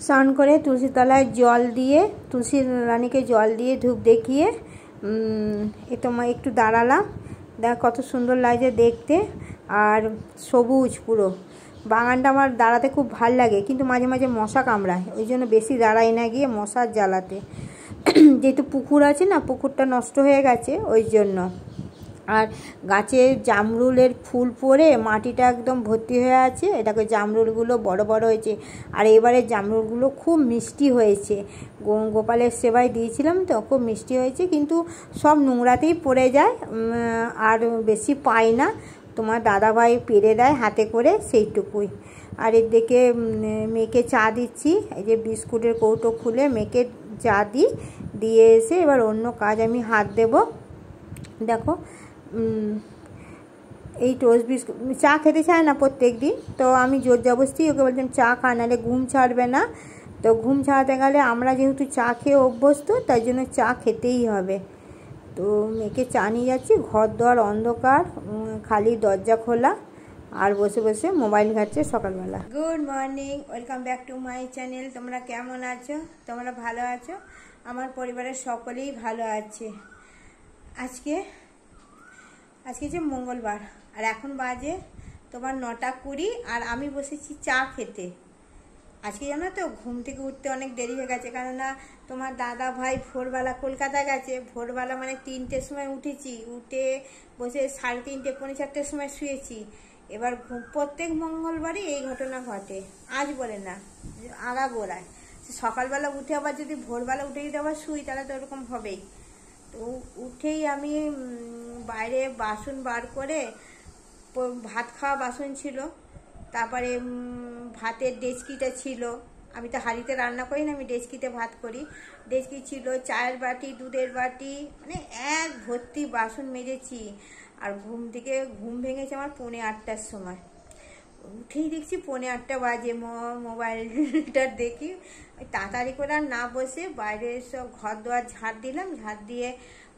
স্নান করে তুলসী তলায় জল দিয়ে, তুলসী রানীকে জল দিয়ে ধূপ দেখিয়ে তোমার একটু দাঁড়ালাম। দেখ কত সুন্দর লাগছে দেখতে, আর সবুজ পুরো। বাগানটা আমার দাঁড়াতে খুব ভাল লাগে, কিন্তু মাঝে মাঝে মশা কামড়ায়, ওই জন্য বেশি দাঁড়াই না গিয়ে মশার জ্বালাতে। যেহেতু পুকুর আছে না, পুকুরটা নষ্ট হয়ে গেছে ওই জন্য। আর গাছে জামরুলের ফুল পড়ে মাটিটা একদম ভর্তি হয়ে আছে। এটাকে জামরুলগুলো বড় বড় হয়েছে, আর এবারে জামরুলগুলো খুব মিষ্টি হয়েছে। গোপালের সেবায় দিয়েছিলাম তো, খুব মিষ্টি হয়েছে, কিন্তু সব নোংরাতেই পড়ে যায়, আর বেশি পাই না। তোমার দাদাভাই পেরে দেয় হাতে করে, সেইটুকুই। আর এদিকে মেয়েকে চা দিচ্ছি। এই যে বিস্কুটের কৌটো খুলে মেয়েকে চা দিই, দিয়ে এসে এবার অন্য কাজ আমি হাত দেব। দেখো এই টোস্ট বিস্কুট চা খেতে চায় না প্রত্যেক দিন, তো আমি জোর জবরদস্তি ওকে বলছিলাম চা খা, নাহলে ঘুম ছাড়বে না। তো ঘুম ছাড়াতে গেলে আমরা যেহেতু চা খেয়ে অভ্যস্ত, তাই জন্য চা খেতেই হবে। তো মেয়েকে চা নিয়ে যাচ্ছি। ঘর দোয়ার অন্ধকার, খালি দরজা খোলা, আর বসে বসে মোবাইল ঘাটছে সকালবেলা। Good morning, welcome back to my channel. তোমরা কেমন আছো? তোমরা ভালো আছো? আমার পরিবারের সকলেই ভালো আছে। আজকে যে মঙ্গলবার, আর এখন বাজে তোমার 9:20, আর আমি বসেছি চা খেতে। আজকে জানো তো, ঘুম থেকে উঠতে অনেক দেরি হয়ে গেছে, কেননা তোমার দাদা ভাই ভোরবেলা কলকাতা গেছে। ভোরবেলা মানে 3টের সময় উঠেছি, উঠে বসে 3:30 পৌনে 4টের সময় শুয়েছি। এবার প্রত্যেক মঙ্গলবারই এই ঘটনা ঘটে, আজ বলে না, আগাগোড়ায়। সকালবেলা উঠে আবার যদি ভোরবেলা উঠে যদি আবার শুই, তাহলে তো ওরকম হবেই। তো উঠেই আমি বাইরে বাসন বার করে, ভাত খাওয়া বাসন ছিল, তারপরে ভাতের ডেচকিটা ছিল। আমি তো হাঁড়িতে রান্না করি না, আমি ডেচকিতে ভাত করি। ডেচকি ছিল, চায়ের বাটি, দুধের বাটি, মানে এক ভর্তি বাসন মেজেছি। আর ঘুম ভেঙেছে আমার পৌনে 8টার সময়। উঠেই দেখছি পৌনে 8টা বাজে, মোবাইলটা দেখি। তাড়াতাড়ি করে আর না বসে বাইরে সব ঘর দোয়ার ঝাড় দিলাম, ঝাড় দিয়ে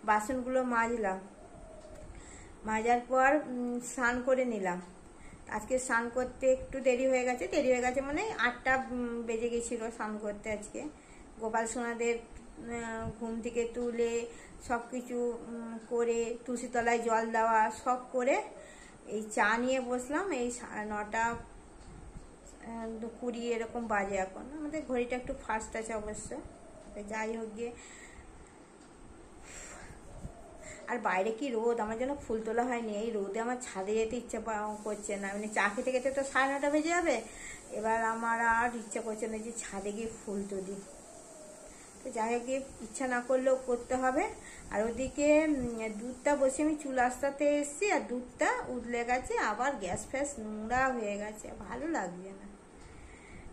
বাসনগুলো মাজলাম। মাজার পর স্নান করে নিলাম। আজকে স্নান করতে একটু দেরি হয়ে গেছে মানে 8টা বেজে গেছিলো স্নান করতে। আজকে গোপাল সোনাদের ঘুম থেকে তুলে সব কিছু করে, তুলসী তলায় জল দেওয়া সব করে এই চা নিয়ে বসলাম। এই 9:20 এরকম বাজে এখন। আমাদের ঘড়িটা একটু ফাস্ট আছে অবশ্য, যাই হোক গিয়ে। আর বাইরে কি রোদ, আমার যেন ফুল তোলা হয়নি। এই রোদে আমার ছাদে যেতে ইচ্ছা করছে না, মানে চা খেতে খেতে তো 9:30 বেজে যাবে। এবার আমার আর ইচ্ছা করছে না যে ছাদে গিয়ে ফুল তুলি। তো যাই হোক গিয়ে, ইচ্ছা না করলেও করতে হবে। আর ওদিকে দুধটা বসে আমি চুল আস্তাতে এসেছি, আর দুধটা উতলে গেছে, আবার গ্যাস ফ্যাস নোংরা হয়ে গেছে, ভালো লাগছে না।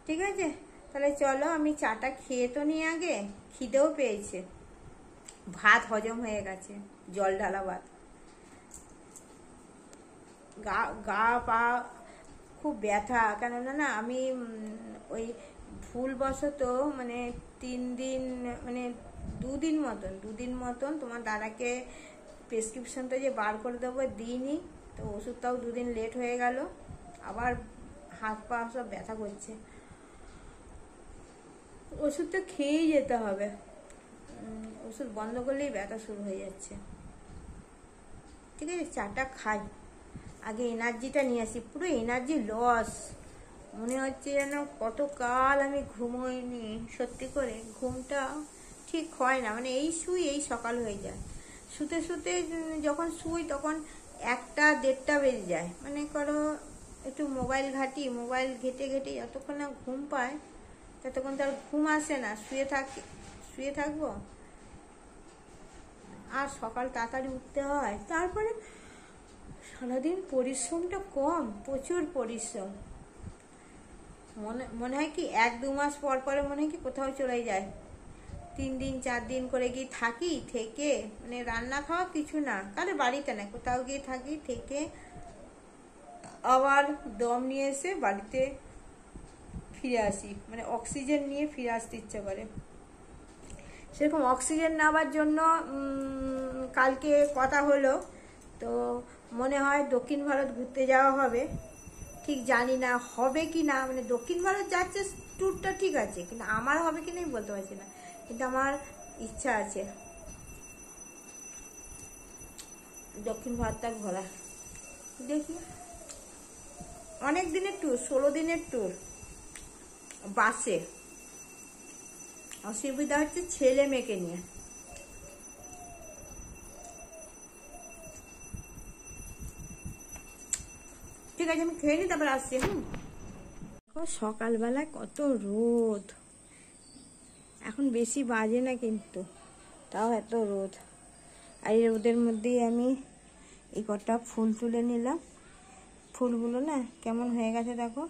ঠিক আছে, তাহলে চলো আমি চাটা খেয়ে তো নিই আগে, খিদেও পেয়েছে। ভাত হজম হয়ে গেছে, জল ঢালা ভাত। গা পা খুব ব্যথা, কেননা না আমি ওই ভুলবশত মানে 3 দিন, মানে 2 দিন মতন তোমার দাদাকে প্রেসক্রিপশনটা যে বার করে দেবো দিইনি। তো ওষুধটাও 2 দিন লেট হয়ে গেল, আবার হাত পা সব ব্যথা করছে। ওষুধটা খেয়েই যেতে হবে, ওষুধ বন্ধ করলেই ব্যথা শুরু হয়ে যাচ্ছে। ঠিক আছে, চাটা খাই আগে, এনার্জিটা নিয়ে আসি। পুরো এনার্জি লস মনে হচ্ছে, যেন কতকাল আমি ঘুমোইনি। সত্যি করে ঘুমটা ঠিক হয় না, মানে এই শুই এই সকাল হয়ে যায়। শুতে শুতে যখন শুই তখন 1টা 1:30 বেজে যায়। মানে করো একটু মোবাইল ঘাঁটি, মোবাইল ঘেটে যতক্ষণ না ঘুম পায় ততক্ষণ তো আর ঘুম আসে না, শুয়ে থাকবো। আর সকাল তাড়াতাড়ি উঠতে হয়। তারপরে সারাদিন পরিশ্রমটা কম, প্রচুর পরিশ্রম। মনে হয় কি 1-2 মাস পর পরে মনে হয় কি কোথাও চলে যায়। 3 দিন 4 দিন করে গিয়ে থাকি, থেকে মানে রান্না খাওয়া কিছু না, কারো বাড়িতে না, কোথাও গিয়ে থাকি, থেকে আবার দম নিয়ে এসে বাড়িতে ফিরে আসি। মানে অক্সিজেন নিয়ে ফিরে আসতে ইচ্ছে করে। সেরকম অক্সিজেন নেওয়ার জন্য কালকে কথা হলো, তো মনে হয় দক্ষিণ ভারত ঘুরতে যাওয়া হবে। ঠিক জানি না হবে কি না, মানে দক্ষিণ ভারত যাচ্ছে ট্যুরটা ঠিক আছে, কিন্তু আমার হবে কি নেই বলতে পারছি না, কিন্তু আমার ইচ্ছা আছে দক্ষিণ ভারতটা ঘোরা। দেখি, অনেক দিনের ট্যুর, 16 দিনের ট্যুর বাসে। অসুবিধা হচ্ছে ছেলে মেয়েকে নিয়ে। ঠিক আছে, আমি খেয়ে নিই, তারপর আসছি। সকালবেলায় কত রোদ, এখন বেশি বাজে না কিন্তু তাও এত রোদ। আর এই রোদের মধ্যেই আমি এই কটা ফুল তুলে নিলাম। ফুলগুলো না কেমন হয়ে গেছে দেখো।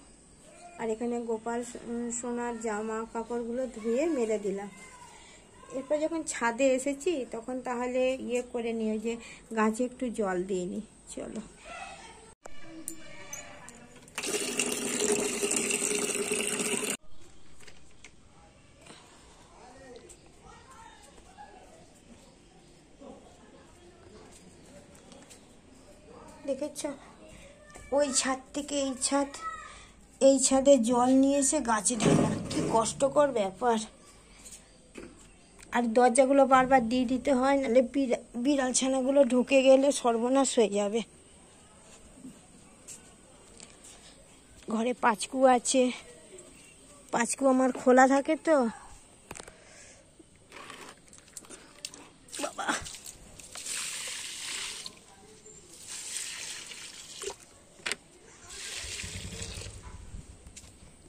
আর এখানে গোপাল সোনার জামা কাপড়গুলো ধুয়ে মেলে দিলাম। এরপর যখন ছাদে এসেছি তখন তাহলে ইয়ে করে নিই, ওই যে গাছে একটু জল দিয়ে নিই। চলো, দেখেছ ওই ছাদ থেকে এই ছাদে জল নিয়ে এসে গাছে ঢালা, কি কষ্টকর ব্যাপার। আর দরজাগুলো বারবার দিয়ে দিতে হয়, নাহলে বিড়াল ছানাগুলো ঢুকে গেলে সর্বনাশ হয়ে যাবে। ঘরে পাঁচকু আছে, পাঁচকু আমার খোলা থাকে তো। বাবা,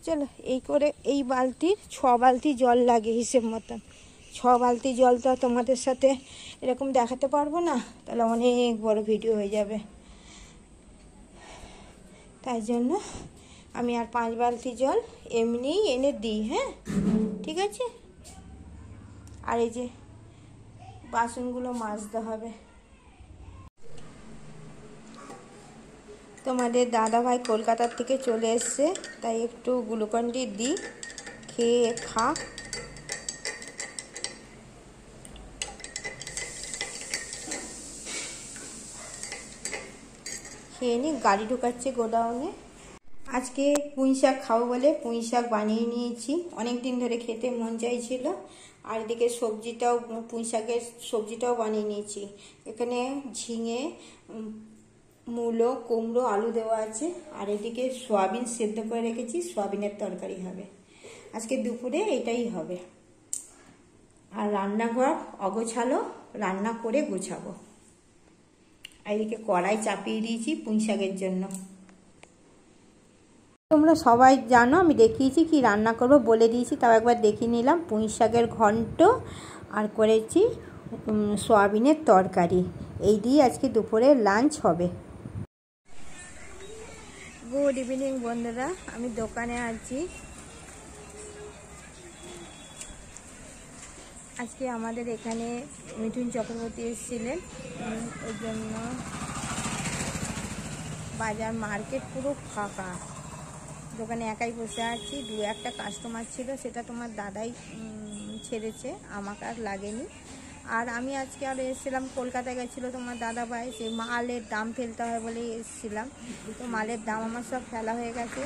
চলো এই করে এই বালতির 6 বালতি জল লাগে হিসেব মতন। 6 বালতি জল তো তোমাদের সাথে এরকম দেখাতে পারবো না, তাহলে অনেক বড় ভিডিও হয়ে যাবে। তাই জন্য আমি আর 5 বালতি জল এমনিই এনে দিই। হ্যাঁ, ঠিক আছে। আর এই যে বাসনগুলো মাজতে হবে। তোমাদের দাদাভাই কলকাতার থেকে চলে এসছে, তাই একটু গ্লুকন-ডি দিই, খেয়ে খা। খেয়ে নি, গাড়ি ঢুকাচ্ছে গোডাউনে। আজকে পুঁই শাক খাবো বলে পুঁই শাক বানিয়ে নিয়েছি, অনেক দিন ধরে খেতে মন চাইছিল। আর এদিকে সবজিটাও, পুঁই শাকের সবজিটাও বানিয়ে নিয়েছি। এখানে ঝিঙে, মূলো, কুমড়ো, আলু দেওয়া আছে। আর এদিকে সয়াবিন সেদ্ধ করে রেখেছি, সয়াবিনের তরকারি হবে আজকে দুপুরে, এটাই হবে। আর রান্নাঘর অগোছালো, রান্না করে গোছাবো। আর এদিকে কড়াই চাপিয়ে দিয়েছি পুঁই শাকের জন্য। তোমরা সবাই জানো আমি দেখিয়েছি কি রান্না করব, বলে দিয়েছি, তাও একবার দেখিয়ে নিলাম। পুঁই শাকের ঘন্ট আর করেছি সয়াবিনের তরকারি। এই দিয়ে আজকে দুপুরে লাঞ্চ হবে। গুড ইভিনিং বন্ধুরা, আমি দোকানে আছি। আজকে আমাদের এখানে মিঠুন চক্রবর্তী এসেছিলেন, ওই জন্য বাজার মার্কেট পুরো ফাঁকা। দোকানে একাই বসে আছি, 2-1টা কাস্টমার ছিল, সেটা তোমার দাদাই ছেড়েছে, আমাকে আর লাগেনি। আর আমি আজকে আর এসেছিলাম, কলকাতায় গেছিলো তোমার দাদাভাই, সেই মালের দাম ফেলতে হয় বলে এসেছিলাম। তো মালের দাম আমার সব ফেলা হয়ে গেছে,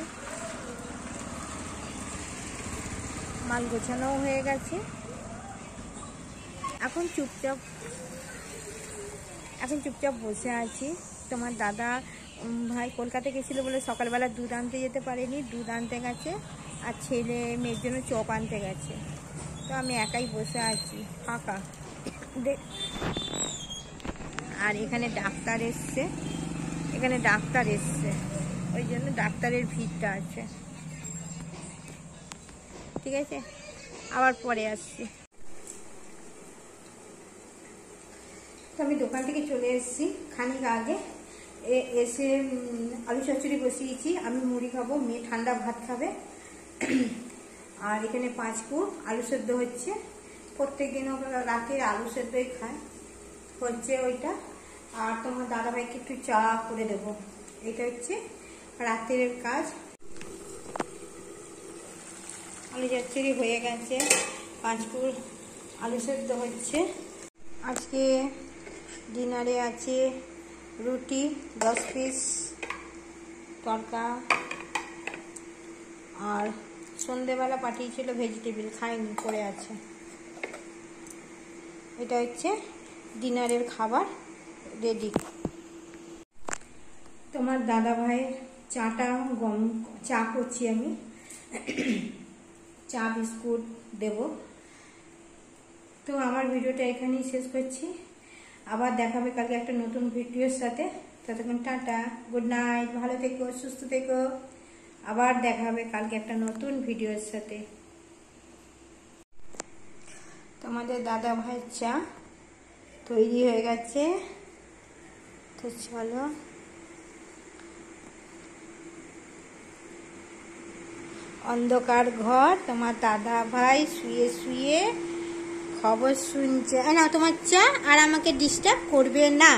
মাল গোছানোও হয়ে গেছে। এখন চুপচাপ বসে আছি। তোমার দাদা ভাই কলকাতা গেছিলো বলে সকালবেলা দুধ আনতে যেতে পারেনি, দুধ আনতে গেছে। আর ছেলে মেয়ের জন্য চপ আনতে গেছে। তো আমি একাই বসে আছি, ফাঁকা। আর এখানে ডাক্তার এসছে, ওই জন্য ডাক্তারের ভিড়টা আছে। ঠিক আছে, আবার পরে আসছি। আমি দোকান থেকে চলে এসেছি খানিক আগে, এসে আলু চচ্চড়ি বসিয়েছি। আমি মুড়ি খাবো, মেয়ে ঠান্ডা ভাত খাবে। আর এখানে পাঁচকু আলু সেদ্ধ হচ্ছে, প্রত্যেকদিন রাতে আলু সেদ্ধই খায়, হচ্ছে ওইটা। আর তোমার দাদাভাইকে একটু চা করে দেবো, এটা হচ্ছে রাতের কাজ। আলু চচ্চড়ি হয়ে গেছে, পাঁচকুর আলু সেদ্ধ হচ্ছে। আজকে ডিনারে আছে রুটি 10 পিস, তরকা আর সন্ধেবেলা পাঠিয়েছিল ভেজিটেবিল, খাইনি, পড়ে আছে। এটা হচ্ছে ডিনারের খাবার রেডি। তোমার দাদা ভাইয়ের চাটা চা করছি আমি, চা বিস্কুট দেব। তো আমার ভিডিওটা এখানেই শেষ করছি, আবার দেখাবে কালকে একটা নতুন ভিডিওর সাথে। ততক্ষণ টাটা, গুড নাইট, ভালো থেকো, সুস্থ থেকো। আবার দেখা হবে কালকে একটা নতুন ভিডিওর সাথে। তোমাদের দাদা ভাইয়ের চা তৈরি হয়ে গেছে, তো চলো। অন্ধকার ঘর, তোমার দাদা ভাই শুয়ে শুয়ে খবর শুনছে। না, তোমার চা, আর আমাকে ডিস্টার্ব করবে না।